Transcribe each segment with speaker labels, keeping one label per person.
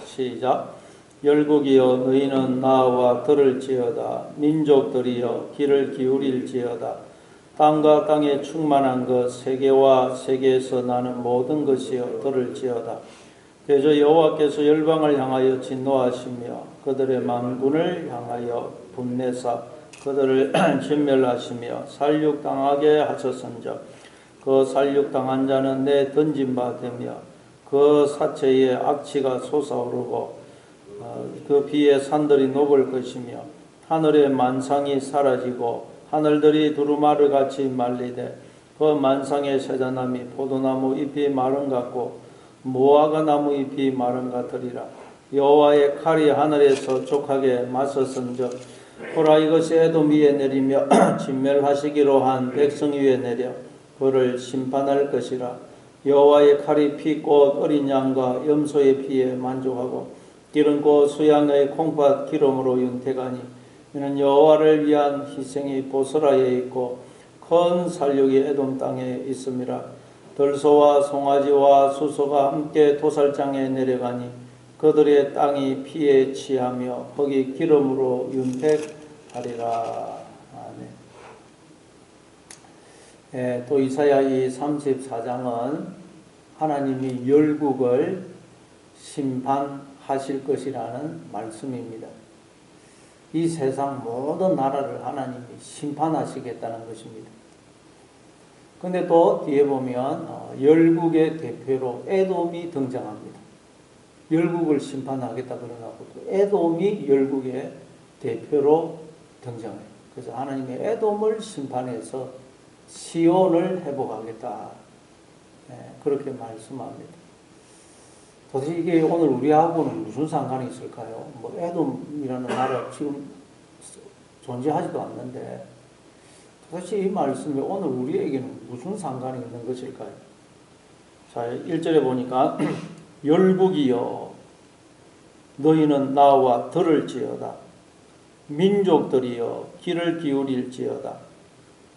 Speaker 1: 시작. 열국이여 너희는 나와 들을지어다. 민족들이여 귀를 기울일지어다. 땅과 땅에 충만한 것 세계와 세계에서 나는 모든 것이여 들을지어다. 대저 여호와께서 열방을 향하여 진노하시며 그들의 만군을 향하여 분내사 그들을 진멸하시며 살육당하게 하셨은즉 그 살육당한 자는 내 던진 바 되며 그 사체에 악취가 솟아오르고 그 비에 산들이 녹을 것이며 하늘의 만상이 사라지고 하늘들이 두루마리같이 말리되 그 만상의 세자나무 포도나무 잎이 마른 같고 무화과 나무 잎이 마른 같으리라. 여호와의 칼이 하늘에서 족하게 맞섰은즉 보라 이것이 에돔 위에 내리며 진멸하시기로 한 백성 위에 내려 그를 심판할 것이라. 여호와의 칼이 피꽃 어린 양과 염소의 피에 만족하고 기른 꽃 수양의 콩팥 기름으로 윤택하니 이는 여호와를 위한 희생이 보스라에 있고 큰 살육이 에돔 땅에 있음이라. 들소와 송아지와 수소가 함께 도살장에 내려가니 그들의 땅이 피에 취하며 흙이 기름으로 윤택하리라. 아멘. 또 이사야 이 34장은 하나님이 열국을 심판하실 것이라는 말씀입니다. 이 세상 모든 나라를 하나님이 심판하시겠다는 것입니다. 근데 또 뒤에 보면 열국의 대표로 에돔이 등장합니다. 열국을 심판하겠다 그러고 또 에돔이 열국의 대표로 등장해요. 그래서 하나님이 에돔을 심판해서 시온을 회복하겠다. 그렇게 말씀합니다. 도대체 이게 오늘 우리하고는 무슨 상관이 있을까요? 뭐 에돔이라는 나라 지금 존재하지도 않는데 도대체 이 말씀이 오늘 우리에게는 무슨 상관이 있는 것일까요? 자, 1절에 보니까 열국이여 너희는 나와 들을지어다. 민족들이여 귀를 기울일지어다.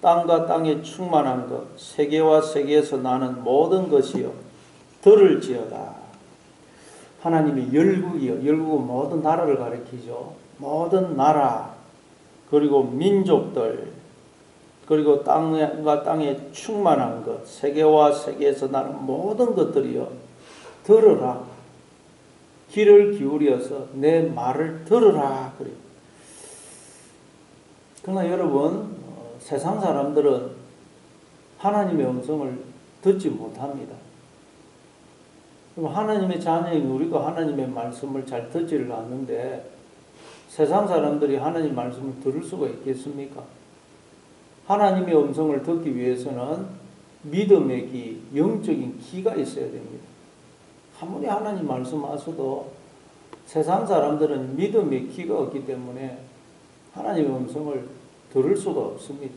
Speaker 1: 땅과 땅에 충만한 것 세계와 세계에서 나는 모든 것이여 들을지어다. 하나님이 열국이여, 열국은 모든 나라를 가리키죠. 모든 나라 그리고 민족들 그리고 땅과 땅에 충만한 것 세계와 세계에서 나는 모든 것들이여 들으라. 귀를 기울여서 내 말을 들으라. 그래요. 그러나 여러분 세상 사람들은 하나님의 음성을 듣지 못합니다. 그럼 하나님의 자녀인 우리가 하나님의 말씀을 잘 듣지를 않는데 세상 사람들이 하나님 말씀을 들을 수가 있겠습니까? 하나님의 음성을 듣기 위해서는 믿음의 귀, 영적인 귀가 있어야 됩니다. 아무리 하나님 말씀하셔도 세상 사람들은 믿음의 귀가 없기 때문에 하나님의 음성을 들을 수가 없습니다.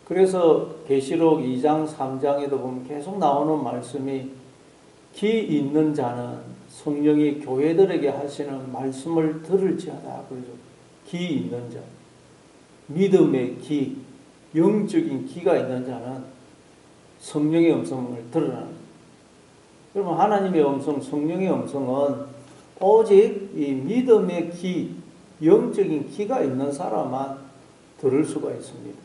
Speaker 1: 그래서 계시록 2장 3장에도 보면 계속 나오는 말씀이 귀 있는 자는 성령이 교회들에게 하시는 말씀을 들을지어다. 그러죠. 귀 있는 자. 믿음의 귀, 영적인 귀가 있는 자는 성령의 음성을 들으라는 거예요. 그러면 하나님의 음성, 성령의 음성은 오직 이 믿음의 귀, 영적인 귀가 있는 사람만 들을 수가 있습니다.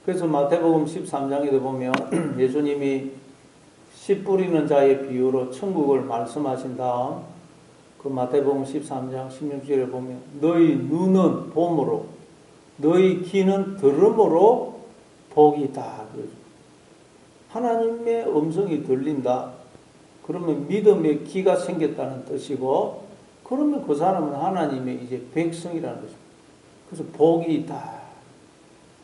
Speaker 1: 그래서 마태복음 13장에도 보면 예수님이 씨 뿌리는 자의 비유로 천국을 말씀하신 다음 그 마태복음 13장 16절에 보면 너희 눈은 봄으로 너희 귀는 들음으로 복이 있다. 하나님의 음성이 들린다. 그러면 믿음의 귀가 생겼다는 뜻이고 그러면 그 사람은 하나님의 이제 백성이라는 것입니다. 그래서 복이 있다.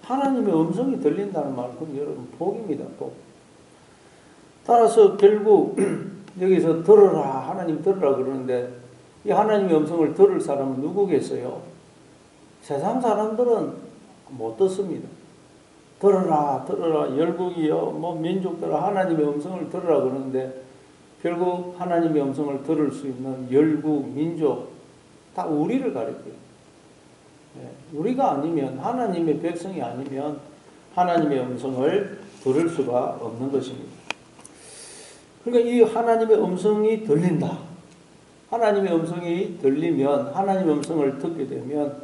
Speaker 1: 하나님의 음성이 들린다는 말은 그건 여러분 복입니다. 복. 따라서 결국 여기서 들으라 하나님 들으라 그러는데 이 하나님의 음성을 들을 사람은 누구겠어요? 세상 사람들은 못 듣습니다. 들으라 들으라 열국이여 뭐 민족들아 하나님의 음성을 들으라 그러는데 결국 하나님의 음성을 들을 수 있는 열국 민족 다 우리를 가리켜요. 우리가 아니면 하나님의 백성이 아니면 하나님의 음성을 들을 수가 없는 것입니다. 그러니까 이 하나님의 음성이 들린다. 하나님의 음성이 들리면, 하나님의 음성을 듣게 되면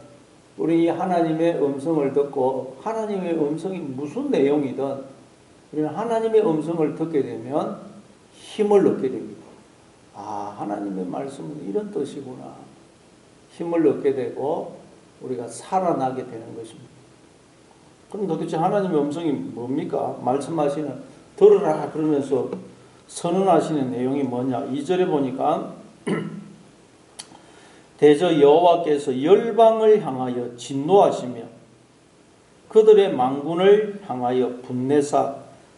Speaker 1: 우리 이 하나님의 음성을 듣고 하나님의 음성이 무슨 내용이든 우리는 하나님의 음성을 듣게 되면 힘을 얻게 됩니다. 아, 하나님의 말씀은 이런 뜻이구나. 힘을 얻게 되고 우리가 살아나게 되는 것입니다. 그럼 도대체 하나님의 음성이 뭡니까? 말씀하시는, 들으라 그러면서 선언하시는 내용이 뭐냐? 2절에 보니까 대저 여호와께서 열방을 향하여 진노하시며 그들의 망군을 향하여 분내사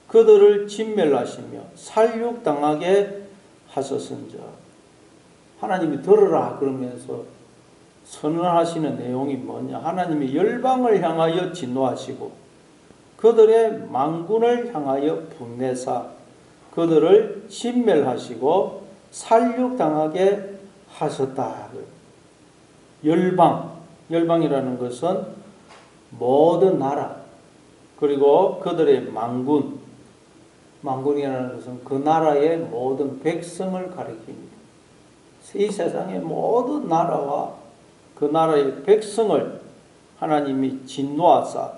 Speaker 1: 그들을 진멸하시며 살육당하게 하셨은즉. 하나님이 들으라 그러면서 선언하시는 내용이 뭐냐? 하나님이 열방을 향하여 진노하시고 그들의 망군을 향하여 분내사 그들을 진멸하시고 살육당하게 하셨다. 열방이라는 것은 모든 나라, 그리고 그들의 망군이라는 것은 그 나라의 모든 백성을 가리킵니다. 이 세상의 모든 나라와 그 나라의 백성을 하나님이 진노하사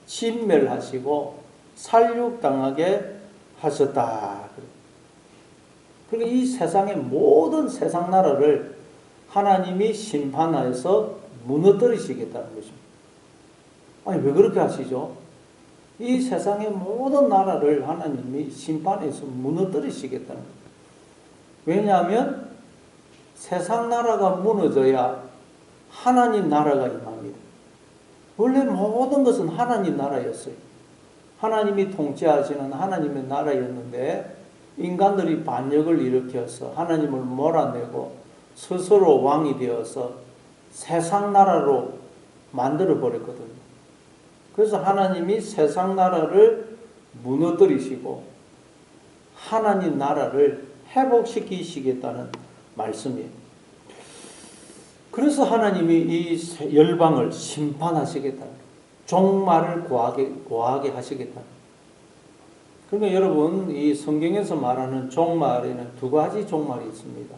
Speaker 1: 진멸하시고 살육당하게 하셨다. 그러니까 이 세상의 모든 세상 나라를 하나님이 심판하여서 무너뜨리시겠다는 것입니다. 아니, 왜 그렇게 하시죠? 이 세상의 모든 나라를 하나님이 심판해서 무너뜨리시겠다는 거예요. 왜냐하면 세상 나라가 무너져야 하나님 나라가 임합니다. 원래 모든 것은 하나님 나라였어요. 하나님이 통치하시는 하나님의 나라였는데 인간들이 반역을 일으켜서 하나님을 몰아내고 스스로 왕이 되어서 세상 나라로 만들어 버렸거든요. 그래서 하나님이 세상 나라를 무너뜨리시고 하나님 나라를 회복시키시겠다는 말씀이에요. 그래서 하나님이 이 열방을 심판하시겠다는, 종말을 고하게 하시겠다는. 그러니까 여러분, 이 성경에서 말하는 종말에는 두 가지 종말이 있습니다.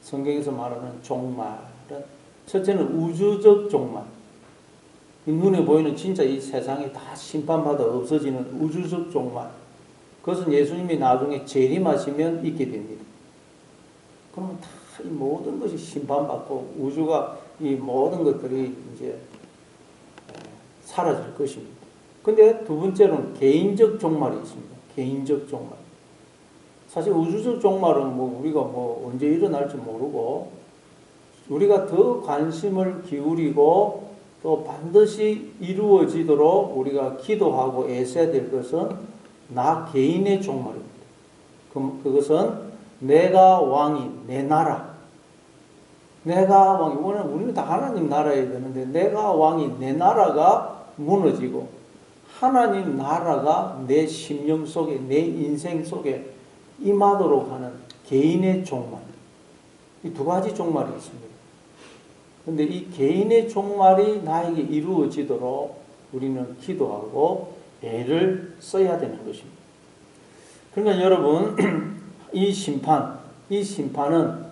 Speaker 1: 성경에서 말하는 종말은, 첫째는 우주적 종말. 눈에 보이는 진짜 이 세상이 다 심판받아 없어지는 우주적 종말. 그것은 예수님이 나중에 재림하시면 있게 됩니다. 그러면 다 이 모든 것이 심판받고 우주가 이 모든 것들이 이제 사라질 것입니다. 근데 두 번째로는 개인적 종말이 있습니다. 개인적 종말. 사실 우주적 종말은 우리가 언제 일어날지 모르고 우리가 더 관심을 기울이고 또 반드시 이루어지도록 우리가 기도하고 애써야 될 것은 나 개인의 종말입니다. 그것은 내가 왕이 내 나라. 내가 왕이, 우리는 다 하나님 나라여야 되는데 내가 왕이 내 나라가 무너지고 하나님 나라가 내 심령 속에, 내 인생 속에 임하도록 하는 개인의 종말. 이 두 가지 종말이 있습니다. 그런데 이 개인의 종말이 나에게 이루어지도록 우리는 기도하고 애를 써야 되는 것입니다. 그러니까 여러분, 이 심판은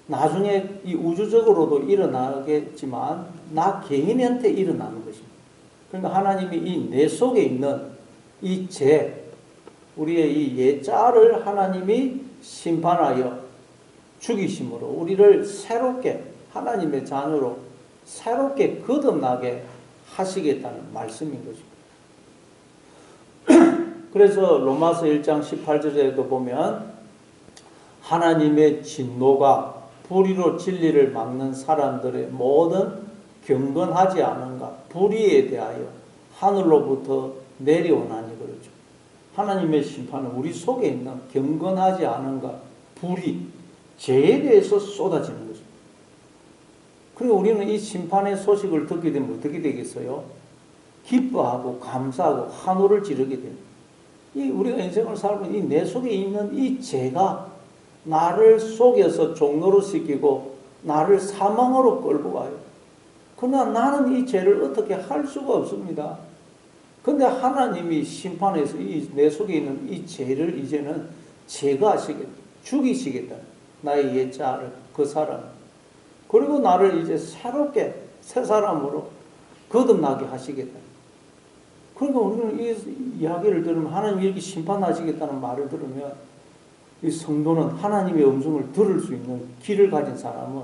Speaker 1: 나중에 이 우주적으로도 일어나겠지만 나 개인한테 일어나는 것입니다. 그러니까 하나님이 이 내 속에 있는 이 죄, 우리의 이 예자를 하나님이 심판하여 죽이심으로 우리를 새롭게 하나님의 자녀로 새롭게 거듭나게 하시겠다는 말씀인 것입니다. 그래서 로마서 1장 18절에도 보면 하나님의 진노가 불의로 진리를 막는 사람들의 모든 경건하지 않은가 불의에 대하여 하늘로부터 내려오나니 그러죠. 하나님의 심판은 우리 속에 있는 경건하지 않은가 불의, 죄에 대해서 쏟아지는 거죠. 그리고 우리는 이 심판의 소식을 듣게 되면 어떻게 되겠어요? 기뻐하고 감사하고 환호를 지르게 됩니다. 우리가 인생을 살고 이 내 속에 있는 이 죄가 나를 속여서 종로로 시키고 나를 사망으로 끌고 가요. 그러나 나는 이 죄를 어떻게 할 수가 없습니다. 근데 하나님이 심판해서 이 내 속에 있는 이 죄를 이제는 제거하시겠다. 죽이시겠다. 나의 옛자를, 그 사람. 그리고 나를 이제 새롭게 새 사람으로 거듭나게 하시겠다. 그러니까 우리는 이 이야기를 들으면 하나님이 이렇게 심판하시겠다는 말을 들으면 이 성도는 하나님의 음성을 들을 수 있는 귀를 가진 사람은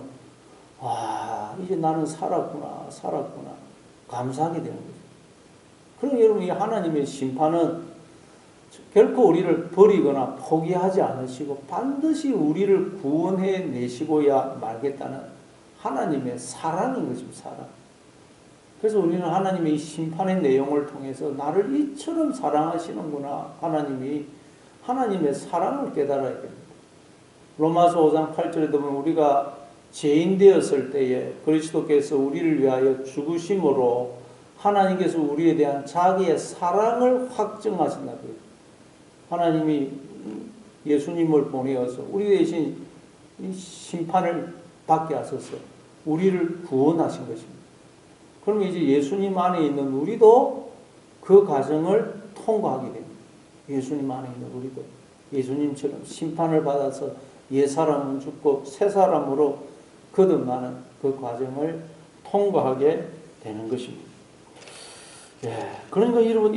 Speaker 1: 이제 나는 살았구나 감사하게 되는 거죠. 그럼 여러분 이 하나님의 심판은 결코 우리를 버리거나 포기하지 않으시고 반드시 우리를 구원해 내시고야 말겠다는 하나님의 사랑인 것입니다. 사랑. 그래서 우리는 하나님의 이 심판의 내용을 통해서 나를 이처럼 사랑하시는구나. 하나님의 사랑을 깨달아야 됩니다. 로마서 5장 8절에 보면 우리가 죄인 되었을 때에 그리스도께서 우리를 위하여 죽으심으로 하나님께서 우리에 대한 자기의 사랑을 확증하신다고 해요. 하나님이 예수님을 보내어서 우리 대신 심판을 받게 하셔서 우리를 구원하신 것입니다. 그럼 이제 예수님 안에 있는 우리도 그 과정을 통과하게 됩니다. 예수님 안에 있는 우리도 예수님처럼 심판을 받아서 옛 사람은 죽고 새 사람으로 거듭나는 그 과정을 통과하게 되는 것입니다. 그러니까 여러분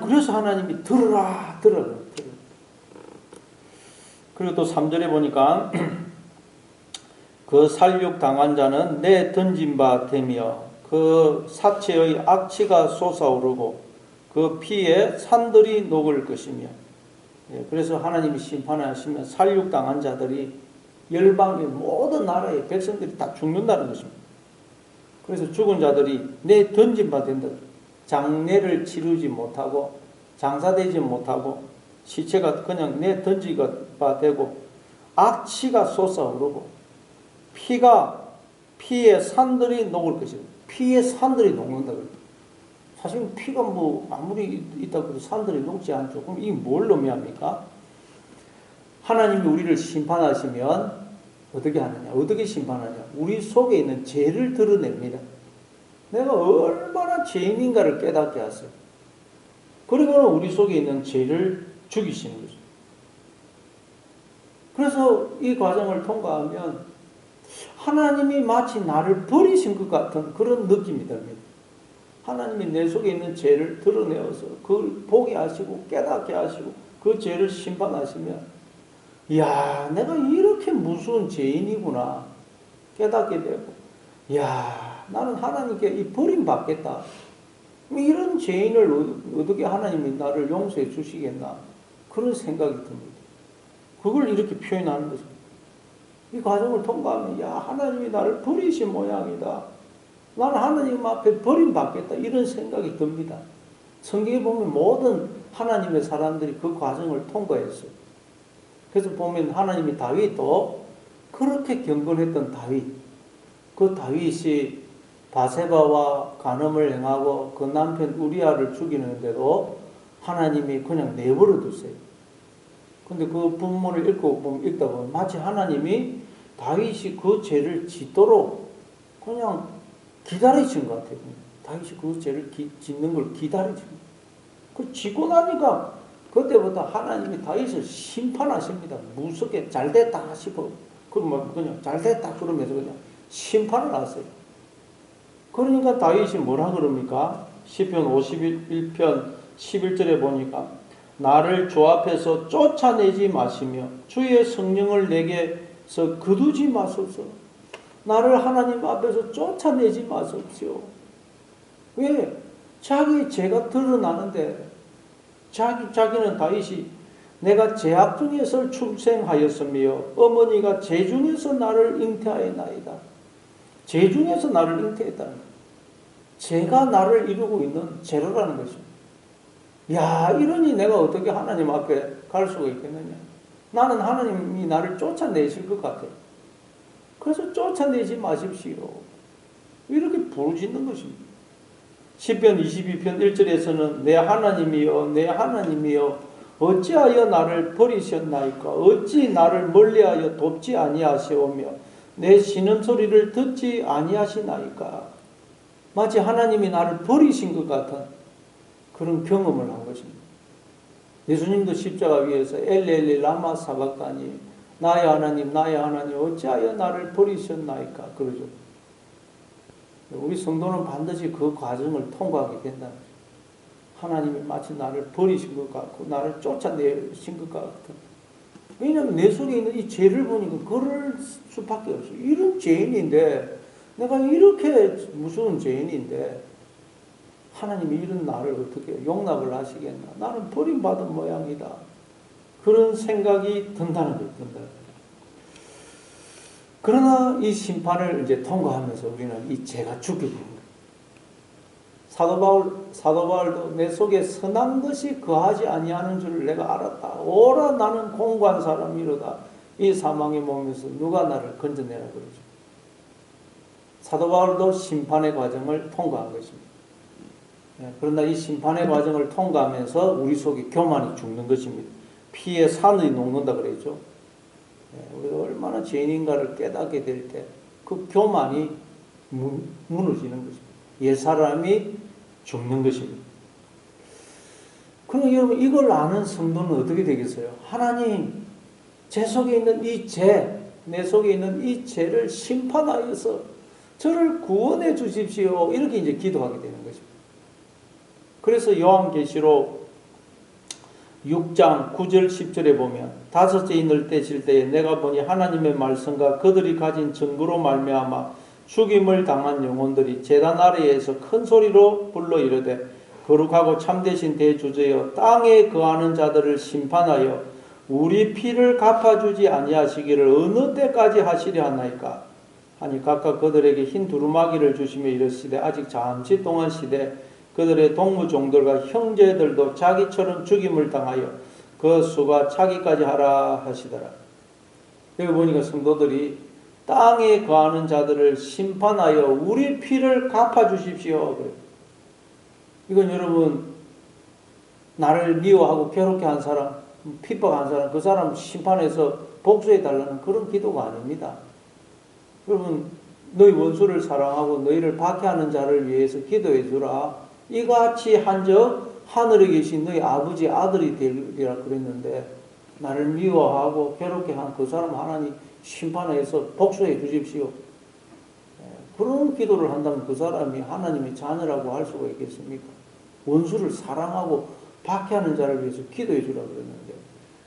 Speaker 1: 그래서 하나님이 들으라. 그리고 또 3절에 보니까 그 살육 당한 자는 내 던진 바 되며 그 사체의 악취가 솟아오르고 그 피에 산들이 녹을 것이며. 그래서 하나님이 심판하시면 살육 당한 자들이 열방의 모든 나라의 백성들이 다 죽는다는 것입니다. 그래서 죽은 자들이 내 던진 바 된다. 장례를 치르지 못하고 장사되지 못하고 시체가 그냥 내 던지가 바 되고 악취가 솟아오르고 피에 산들이 녹을 것입니다. 피에 산들이 녹는다. 사실 피가 아무리 있다고 해도 산들이 녹지 않죠. 그럼 이게 뭘 의미합니까? 하나님이 우리를 심판하시면 어떻게 하느냐? 어떻게 심판하냐? 우리 속에 있는 죄를 드러냅니다. 내가 얼마나 죄인인가를 깨닫게 하세요. 그리고는 우리 속에 있는 죄를 죽이시는 거죠. 그래서 이 과정을 통과하면 하나님이 마치 나를 버리신 것 같은 그런 느낌이 듭니다. 하나님이 내 속에 있는 죄를 드러내어서 그걸 보게 하시고 깨닫게 하시고 그 죄를 심판하시면 이야, 내가 이렇게 무서운 죄인이구나 깨닫게 되고, 이야, 나는 하나님께 버림받겠다. 이런 죄인을 어떻게 하나님이 나를 용서해 주시겠나 그런 생각이 듭니다. 그걸 이렇게 표현하는 것입니다. 이 과정을 통과하면 야, 하나님이 나를 버리신 모양이다. 나는 하나님 앞에 버림받겠다. 이런 생각이 듭니다. 성경에 보면 모든 하나님의 사람들이 그 과정을 통과했어요. 그래서 보면 하나님이 다윗도 그렇게 경건했던 다윗, 그 다윗이 바세바와 간음을 행하고 그 남편 우리아를 죽이는데도 하나님이 그냥 내버려 두세요. 근데 그 본문을 읽다 보면 마치 하나님이 다윗이 그 죄를 짓도록 그냥 기다리신 것 같아요. 다윗이 그 죄를 짓는 걸 기다리신 거예요. 그 짓고 나니까 그때부터 하나님이 다윗을 심판하십니다. 무섭게 잘됐다 싶어. 그냥 잘됐다 그러면서 그냥 심판을 하세요. 그러니까 다윗이 뭐라 그럽니까? 시편 51편 11절에 보니까 나를 주 앞에서 쫓아내지 마시며 주의 성령을 내게서 거두지 마소서. 나를 하나님 앞에서 쫓아내지 마십시오. 왜? 자기 죄가 드러나는데 자기는 다윗이 내가 죄악 중에서 출생하였으며 어머니가 죄 중에서 나를 잉태하였나이다. 죄 중에서 나를 잉태했다는 거예요. 죄가 나를 이루고 있는 죄로라는 것입니다. 야, 이러니 내가 어떻게 하나님 앞에 갈 수가 있겠느냐. 나는 하나님이 나를 쫓아내실 것 같아요. 그래서 쫓아내지 마십시오. 이렇게 부르짖는 것입니다. 시편 22편 1절에서는 내 하나님이여 내 하나님이여 어찌하여 나를 버리셨나이까. 어찌 나를 멀리하여 돕지 아니하시오며 내 신음소리를 듣지 아니하시나이까. 마치 하나님이 나를 버리신 것 같은 그런 경험을 한 것입니다. 예수님도 십자가 위에서 엘리 라마 사박다니 나의 하나님 어찌하여 나를 버리셨나이까 그러죠. 우리 성도는 반드시 그 과정을 통과하게 된다. 하나님이 마치 나를 버리신 것 같고 나를 쫓아내신 것 같은. 왜냐하면 내 속에 있는 이 죄를 보니까 그럴 수밖에 없어요. 이런 죄인인데 내가 이렇게 무서운 죄인인데 하나님이 이런 나를 어떻게 용납을 하시겠나. 나는 버림받은 모양이다. 그런 생각이 든다는 거예요. 그러나 이 심판을 이제 통과하면서 우리는 이 죄가 죽게 되는 거예요. 사도 바울도 내 속에 선한 것이 거하지 아니하는 줄을 내가 알았다. 오라 나는 공고한 사람이로다. 이 사망의 몸에서 누가 나를 건져내라 그러죠. 사도 바울도 심판의 과정을 통과한 것입니다. 그러나 이 심판의 과정을 통과하면서 우리 속에 교만이 죽는 것입니다. 피에 산이 녹는다 그랬죠. 우리가 얼마나 죄인인가를 깨닫게 될 때 그 교만이 무너지는 것입니다. 옛사람이 죽는 것입니다. 그럼 여러분 이걸 아는 성도는 어떻게 되겠어요? 하나님 제 속에 있는 이 죄, 내 속에 있는 이 죄를 심판하여서 저를 구원해 주십시오. 이렇게 이제 기도하게 되는 것입니다. 그래서 요한계시록 6장 9절 10절에 보면 다섯째 인을 떼실 때에 내가 보니 하나님의 말씀과 그들이 가진 증거로 말미암아 죽임을 당한 영혼들이 제단 아래에서 큰 소리로 불러 이르되 거룩하고 참되신 대주제여 땅에 거하는 자들을 심판하여 우리 피를 갚아주지 아니하시기를 어느 때까지 하시려 하나이까 하니 각각 그들에게 흰 두루마기를 주시며 이르시되 아직 잠시 동안 시되 그들의 동무종들과 형제들도 자기처럼 죽임을 당하여 그 수가 차기까지 하라 하시더라. 여기 보니까 성도들이 땅에 거하는 자들을 심판하여 우리 피를 갚아주십시오. 이건 여러분 나를 미워하고 괴롭게 한 사람, 핍박한 사람, 그 사람 심판해서 복수해달라는 그런 기도가 아닙니다. 여러분 너희 원수를 사랑하고 너희를 박해하는 자를 위해서 기도해 주라. 이같이 한적 하늘에 계신 너희 아버지 아들이 되리라 그랬는데 나를 미워하고 괴롭게 한 그 사람 하나님 심판해서 복수해 주십시오. 그런 기도를 한다면 그 사람이 하나님의 자녀라고 할 수가 있겠습니까? 원수를 사랑하고 박해하는 자를 위해서 기도해 주라 그랬는데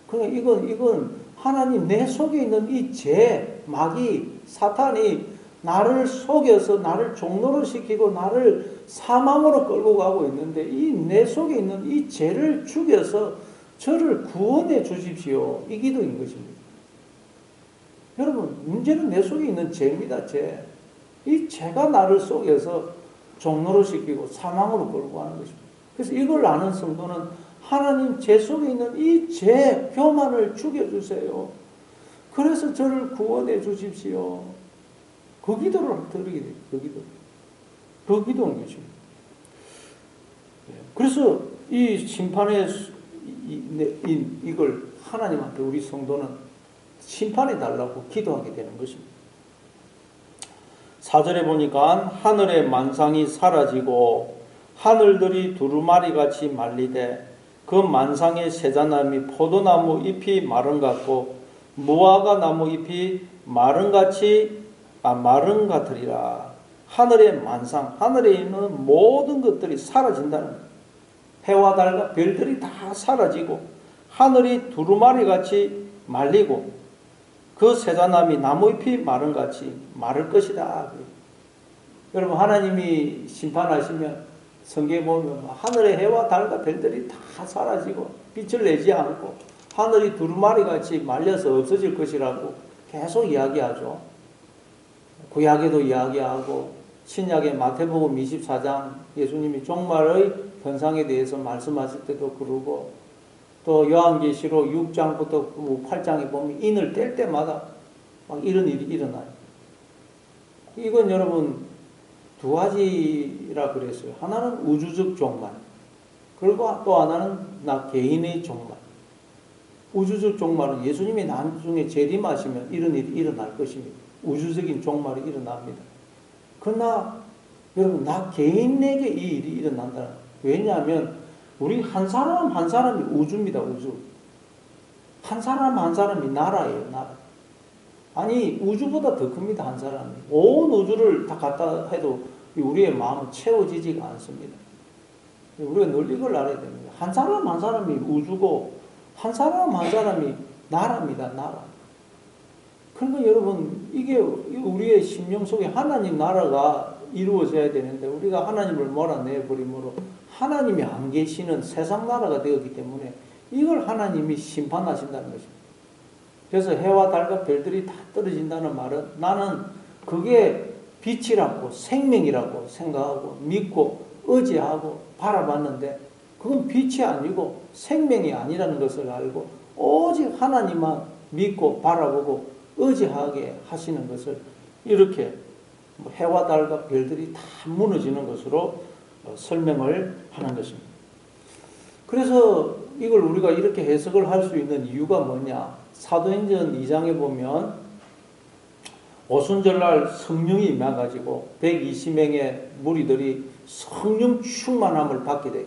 Speaker 1: 그러니까 이건 하나님 내 속에 있는 이 죄, 마귀, 사탄이 나를 속여서 나를 종노릇 시키고 나를 사망으로 끌고 가고 있는데 이 내 속에 있는 이 죄를 죽여서 저를 구원해 주십시오. 이 기도인 것입니다. 여러분 문제는 내 속에 있는 죄입니다. 죄. 이 죄가 나를 속여서 종노릇 시키고 사망으로 끌고 가는 것입니다. 그래서 이걸 아는 성도는 하나님 제 속에 있는 이 죄, 교만을 죽여주세요. 그래서 저를 구원해 주십시오. 그 기도를 드리게 돼요. 그 기도인 것입니다. 그래서 이 심판의 이걸 하나님한테 우리 성도는 심판해 달라고 기도하게 되는 것입니다. 4절에 보니까 하늘의 만상이 사라지고 하늘들이 두루마리같이 말리되 그 만상의 세자나무 포도나무 잎이 마른 같고 무화과 나무 잎이 마른 같으리라. 하늘의 만상, 하늘에 있는 모든 것들이 사라진다는 거예요. 해와 달과 별들이 다 사라지고 하늘이 두루마리같이 말리고 그 세자나무 나무잎이 마른같이 마를 것이다. 여러분 하나님이 심판하시면 성경에 보면 하늘의 해와 달과 별들이 다 사라지고 빛을 내지 않고 하늘이 두루마리같이 말려서 없어질 것이라고 계속 이야기하죠. 구약에도 이야기하고 신약의 마태복음 24장 예수님이 종말의 현상에 대해서 말씀하실 때도 그러고 또 요한계시록 6장부터 8장에 보면 인을 뗄 때마다 막 이런 일이 일어나요. 이건 여러분 두 가지라 그랬어요. 하나는 우주적 종말, 그리고 또 하나는 나 개인의 종말. 우주적 종말은 예수님이 나중에 재림하시면 이런 일이 일어날 것입니다. 우주적인 종말이 일어납니다. 그러나 여러분 나 개인에게 이 일이 일어난다는 거예요. 왜냐하면 우리 한 사람 한 사람이 우주입니다. 우주. 한 사람 한 사람이 나라예요. 나라. 아니 우주보다 더 큽니다. 한 사람이. 온 우주를 다 갖다 해도 우리의 마음은 채워지지가 않습니다. 우리가 늘 이걸 알아야 됩니다. 한 사람 한 사람이 우주고 한 사람 한 사람이 나라입니다. 나라. 그러니까 여러분 이게 우리의 심령 속에 하나님 나라가 이루어져야 되는데 우리가 하나님을 몰아내버림으로 하나님이 안 계시는 세상 나라가 되었기 때문에 이걸 하나님이 심판하신다는 것입니다. 그래서 해와 달과 별들이 다 떨어진다는 말은 나는 그게 빛이라고 생명이라고 생각하고 믿고 의지하고 바라봤는데 그건 빛이 아니고 생명이 아니라는 것을 알고 오직 하나님만 믿고 바라보고 의지하게 하시는 것을 이렇게 해와 달과 별들이 다 무너지는 것으로 설명을 하는 것입니다. 그래서 이걸 우리가 이렇게 해석을 할 수 있는 이유가 뭐냐? 사도행전 2장에 보면 오순절날 성령이 임해가지고 120명의 무리들이 성령 충만함을 받게 돼요.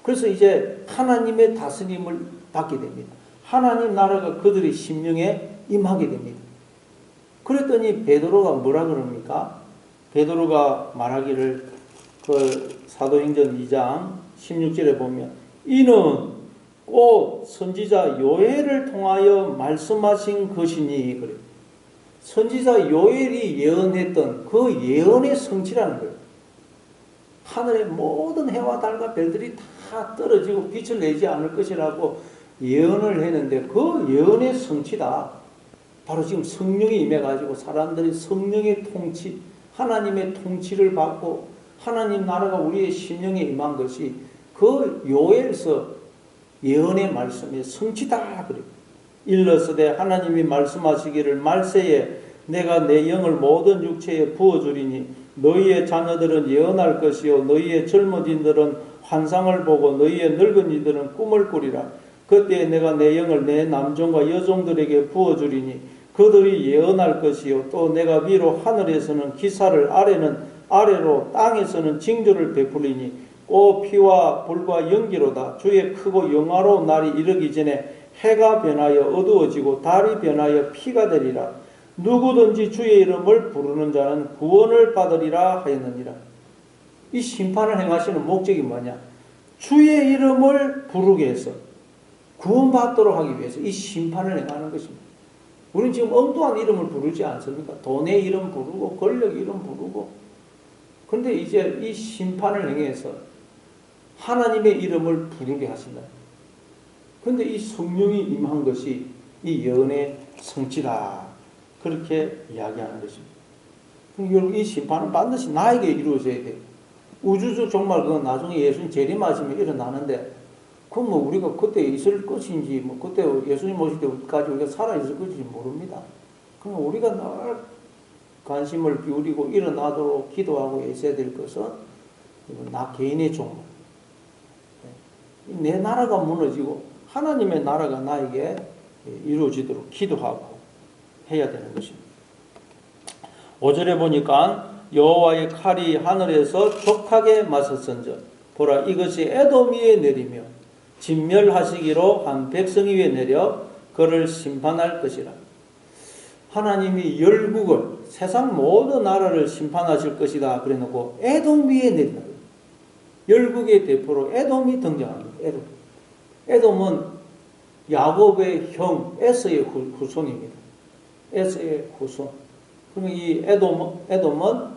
Speaker 1: 그래서 이제 하나님의 다스림을 받게 됩니다. 하나님 나라가 그들의 심령에 임하게 됩니다. 그랬더니 베드로가 뭐라 그럽니까? 베드로가 말하기를 그 사도행전 2장 16절에 보면 이는 꼭 선지자 요엘을 통하여 말씀하신 것이니 그래요. 선지자 요엘이 예언했던 그 예언의 성취라는 거예요. 하늘의 모든 해와 달과 별들이 다 떨어지고 빛을 내지 않을 것이라고 예언을 했는데 그 예언의 성취다. 바로 지금 성령이 임해가지고 사람들이 성령의 통치, 하나님의 통치를 받고 하나님 나라가 우리의 심령에 임한 것이 그 요엘서 예언의 말씀의 성취다. 그래요. 일러스되 하나님이 말씀하시기를 말세에 내가 내 영을 모든 육체에 부어주리니 너희의 자녀들은 예언할 것이요 너희의 젊은이들은 환상을 보고 너희의 늙은이들은 꿈을 꾸리라. 그때에 내가 내 영을 내 남종과 여종들에게 부어주리니 그들이 예언할 것이요 또 내가 위로 하늘에서는 기사를 아래는 아래로 땅에서는 징조를 베풀리니 꼭 피와 불과 연기로다. 주의 크고 영화로운 날이 이르기 전에 해가 변하여 어두워지고 달이 변하여 피가 되리라. 누구든지 주의 이름을 부르는 자는 구원을 받으리라 하였느니라. 이 심판을 행하시는 목적이 뭐냐? 주의 이름을 부르게 해서 구원받도록 하기 위해서 이 심판을 행하는 것입니다. 우리는 지금 엉뚱한 이름을 부르지 않습니까? 돈의 이름 부르고 권력 이름 부르고. 그런데 이제 이 심판을 행해서 하나님의 이름을 부르게 하신다. 그런데 이 성령이 임한 것이 이 예언의 성취다. 그렇게 이야기하는 것입니다. 여러분 이 심판은 반드시 나에게 이루어져야 돼요. 우주적 정말 그건 나중에 예수님 재림하시면 일어나는데 그건 뭐 우리가 그때 있을 것인지 뭐 그때 예수님 오실 때까지 우리가 살아있을 것인지 모릅니다. 그럼 우리가 늘 관심을 기울이고 일어나도록 기도하고 애써야 될 것은 나 개인의 종말. 내 나라가 무너지고 하나님의 나라가 나에게 이루어지도록 기도하고 해야 되는 것입니다. 5절에 보니까 여호와의 칼이 하늘에서 족하게 맞섰은즉 보라 이것이 에돔 위에 내리며 진멸하시기로 한 백성 위에 내려 그를 심판할 것이라. 하나님이 열국을 세상 모든 나라를 심판하실 것이다 그래놓고 에돔 위에 내린다. 열국의 대표로 에돔이 등장합니다. 에돔은 야곱의 형 에서의 후손입니다. 에서의 후손. 그러면 이 에돔은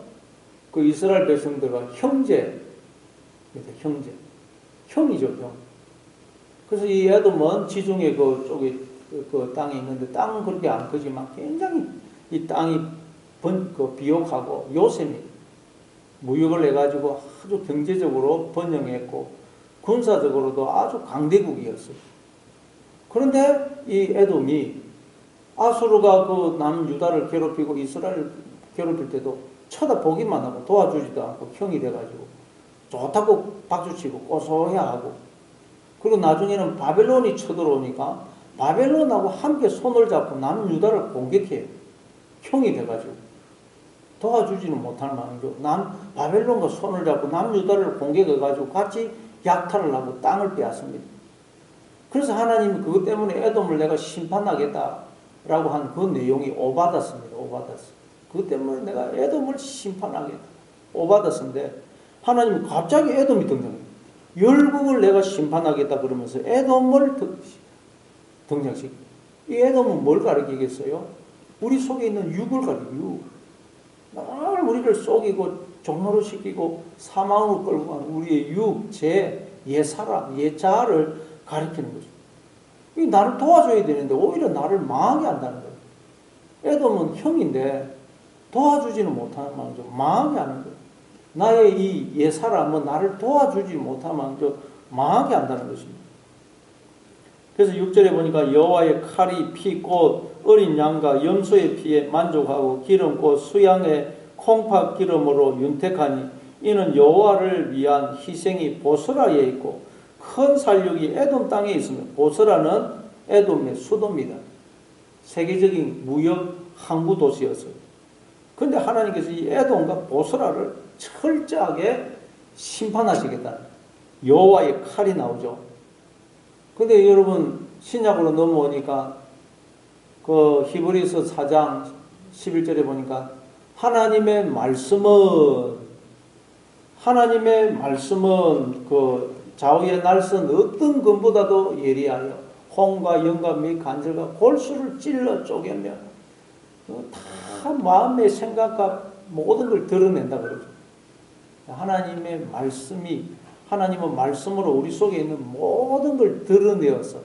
Speaker 1: 그 이스라엘 백성들과 형제입니다. 형이죠, 형. 그래서 이 에돔은 지중해 그쪽에 그 땅에 있는데 땅은 그렇게 안 크지만 굉장히 이 땅이 비옥하고 요새입니다. 무역을 해가지고 아주 경제적으로 번영했고 군사적으로도 아주 강대국이었어요. 그런데 이 에돔이 아수르가 그 남유다를 괴롭히고 이스라엘을 괴롭힐 때도 쳐다보기만 하고 도와주지도 않고 형이 돼가지고 좋다고 박수치고 고소해하고 그리고 나중에는 바벨론이 쳐들어오니까 바벨론하고 함께 손을 잡고 남유다를 공격해요. 형이 돼가지고 도와주지는 못할 만한 바벨론과 손을 잡고 남유다를 공격해가지고 같이 약탈을 하고 땅을 빼앗습니다. 그래서 하나님이 그것 때문에 에돔을 내가 심판하겠다라고 한 그 내용이 오바다스입니다. 오바다스. 그것 때문에 내가 에돔을 심판하겠다. 오바다스인데 하나님이 갑자기 에돔이 등장해요. 열국을 내가 심판하겠다 그러면서 에돔을 등장시켜요. 이 에돔은 뭘 가리키겠어요? 우리 속에 있는 육을 가리켜요. 늘 우리를 속이고 종로로 시키고 사망으로 끌고 가는 우리의 육, 옛사람, 옛자아를 가리키는 거죠. 이 나를 도와줘야 되는데 오히려 나를 망하게 한다는 거예요. 에돔은 형인데 도와주지는 못하는 망정, 망하게 하는 거예요. 나의 이 옛사람은 나를 도와주지 못하는 망정, 망하게 한다는 것입니다. 그래서 6절에 보니까 여호와의 칼이 피 곧 어린 양과 염소의 피에 만족하고 기름 곧 수양의 콩팥 기름으로 윤택하니 이는 여호와를 위한 희생이 보스라에 있고 큰 살육이 에돔 땅에 있습니다. 보스라는 에돔의 수도입니다. 세계적인 무역 항구 도시였어요. 그런데 하나님께서 이 에돔과 보스라를 철저하게 심판하시겠다. 여호와의 칼이 나오죠. 근데 여러분 신약으로 넘어오니까 그 히브리서 4장 11절에 보니까 하나님의 말씀은 그 좌우의 날선 어떤 검보다도 예리하여 홍과 영과 및 간절과 골수를 찔러 쪼개며 다 마음의 생각과 모든 걸 드러낸다 그러죠. 하나님의 말씀이 하나님은 말씀으로 우리 속에 있는 모든 걸 드러내어서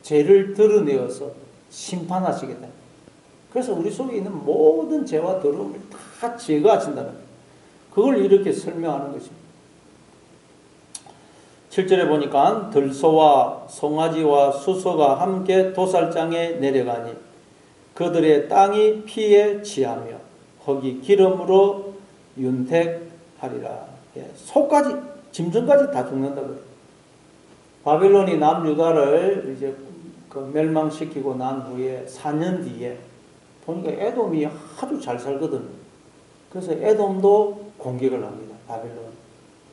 Speaker 1: 죄를 드러내어서 심판하시겠다. 그래서 우리 속에 있는 모든 죄와 더러움을 다 제거하신다는 거예요. 그걸 이렇게 설명하는 것입니다. 7절에 보니까 들소와 송아지와 수소가 함께 도살장에 내려가니 그들의 땅이 피에 취하며 거기 기름으로 윤택하리라. 소까지 짐승까지 다 죽는다 그래요. 바벨론이 남유다를 이제 그 멸망시키고 난 후에 4년 뒤에 보니까 에돔이 아주 잘 살거든요. 그래서 에돔도 공격을 합니다. 바벨론.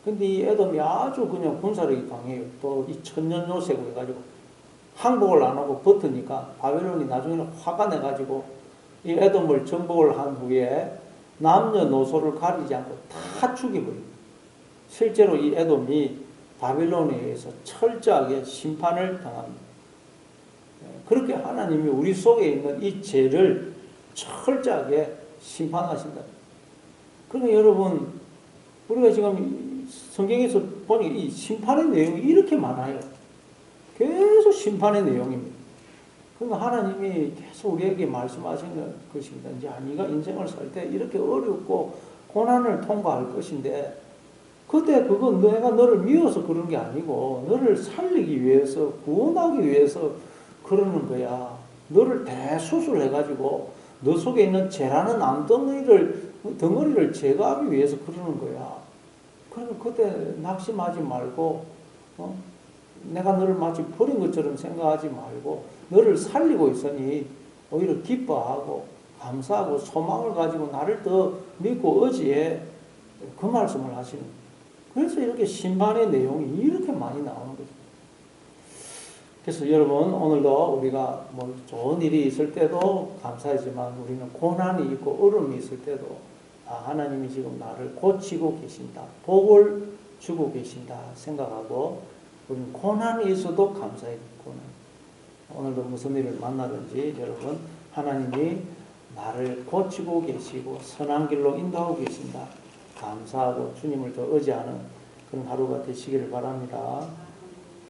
Speaker 1: 근데 이 에돔이 아주 그냥 군사력이 강해요. 또 이 천년 요새고 해가지고 항복을 안 하고 버티니까 바벨론이 나중에는 화가 내가지고 이 에돔을 정복을 한 후에 남녀노소를 가리지 않고 다 죽여버립니다. 실제로 이 에돔이 바벨론에 의해서 철저하게 심판을 당합니다. 그렇게 하나님이 우리 속에 있는 이 죄를 철저하게 심판하신다. 그러니까 여러분, 우리가 지금 성경에서 보니 이 심판의 내용이 이렇게 많아요. 계속 심판의 내용입니다. 그러니까 하나님이 계속 우리에게 말씀하시는 것입니다. 이제 네가 인생을 살 때 이렇게 어렵고 고난을 통과할 것인데 그때 그건 내가 너를 미워서 그런 게 아니고 너를 살리기 위해서 구원하기 위해서 그러는 거야. 너를 대수술해가지고 너 속에 있는 죄라는 덩어리를 제거하기 위해서 그러는 거야. 그러니까 그때 낙심하지 말고 내가 너를 마치 버린 것처럼 생각하지 말고 너를 살리고 있으니 오히려 기뻐하고 감사하고 소망을 가지고 나를 더 믿고 의지해. 그 말씀을 하시는 거예요. 그래서 이렇게 심판의 내용이 이렇게 많이 나오는 거죠. 그래서 여러분 오늘도 우리가 뭐 좋은 일이 있을 때도 감사하지만 우리는 고난이 있고 어려움이 있을 때도 하나님이 지금 나를 고치고 계신다. 복을 주고 계신다 생각하고 우리는 고난이 있어도 감사해요. 오늘도 무슨 일을 만나든지 여러분 하나님이 나를 고치고 계시고 선한 길로 인도하고 계신다. 감사하고 주님을 더 의지하는 그런 하루가 되시기를 바랍니다.